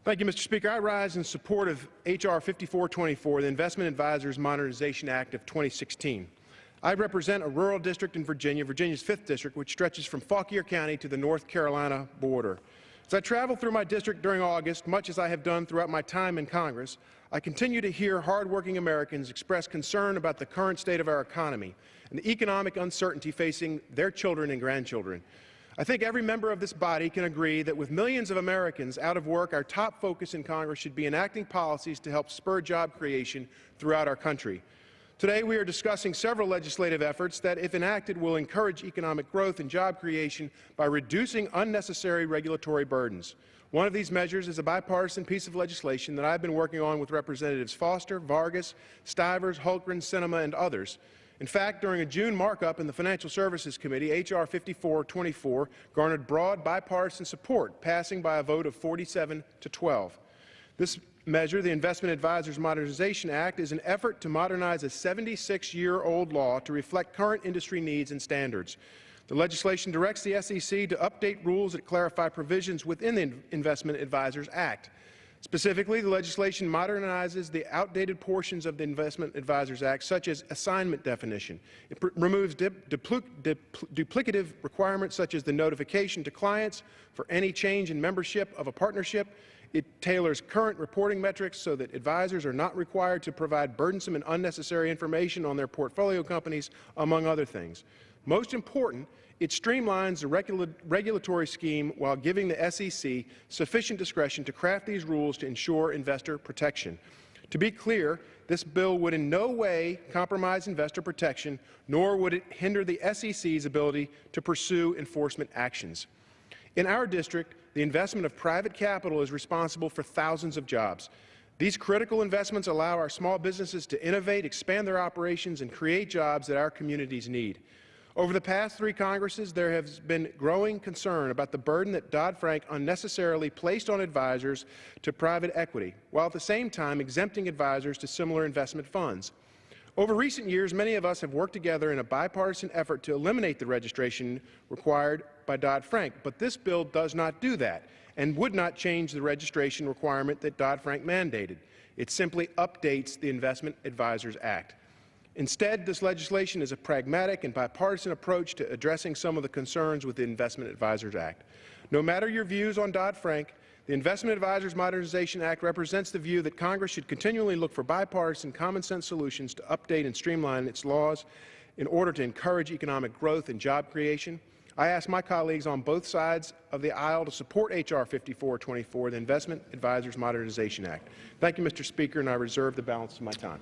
Thank you, Mr. Speaker. I rise in support of H.R. 5424, the Investment Advisors Modernization Act of 2016. I represent a rural district in Virginia, Virginia's 5th district, which stretches from Fauquier County to the North Carolina border. As I travel through my district during August, much as I have done throughout my time in Congress, I continue to hear hardworking Americans express concern about the current state of our economy and the economic uncertainty facing their children and grandchildren. I think every member of this body can agree that with millions of Americans out of work, our top focus in Congress should be enacting policies to help spur job creation throughout our country. Today, we are discussing several legislative efforts that, if enacted, will encourage economic growth and job creation by reducing unnecessary regulatory burdens. One of these measures is a bipartisan piece of legislation that I've been working on with Representatives Foster, Vargas, Stivers, Hultgren, Sinema, and others. In fact, during a June markup in the Financial Services Committee, H.R. 5424 garnered broad bipartisan support, passing by a vote of 47 to 12. This measure, the Investment Advisors Modernization Act, is an effort to modernize a 76-year-old law to reflect current industry needs and standards. The legislation directs the SEC to update rules that clarify provisions within the Investment Advisors Act. Specifically, the legislation modernizes the outdated portions of the Investment Advisors Act, such as assignment definition. It removes duplicative requirements such as the notification to clients for any change in membership of a partnership. It tailors current reporting metrics so that advisors are not required to provide burdensome and unnecessary information on their portfolio companies, among other things. Most important, it streamlines the regulatory scheme while giving the SEC sufficient discretion to craft these rules to ensure investor protection. To be clear, this bill would in no way compromise investor protection, nor would it hinder the SEC's ability to pursue enforcement actions. In our district, the investment of private capital is responsible for thousands of jobs. These critical investments allow our small businesses to innovate, expand their operations, and create jobs that our communities need. Over the past 3 Congresses, there has been growing concern about the burden that Dodd-Frank unnecessarily placed on advisors to private equity, while at the same time exempting advisors to similar investment funds. Over recent years, many of us have worked together in a bipartisan effort to eliminate the registration required by Dodd-Frank, but this bill does not do that and would not change the registration requirement that Dodd-Frank mandated. It simply updates the Investment Advisors Act. Instead, this legislation is a pragmatic and bipartisan approach to addressing some of the concerns with the Investment Advisors Act. No matter your views on Dodd-Frank, the Investment Advisors Modernization Act represents the view that Congress should continually look for bipartisan, common-sense solutions to update and streamline its laws in order to encourage economic growth and job creation. I ask my colleagues on both sides of the aisle to support H.R. 5424, the Investment Advisors Modernization Act. Thank you, Mr. Speaker, and I reserve the balance of my time.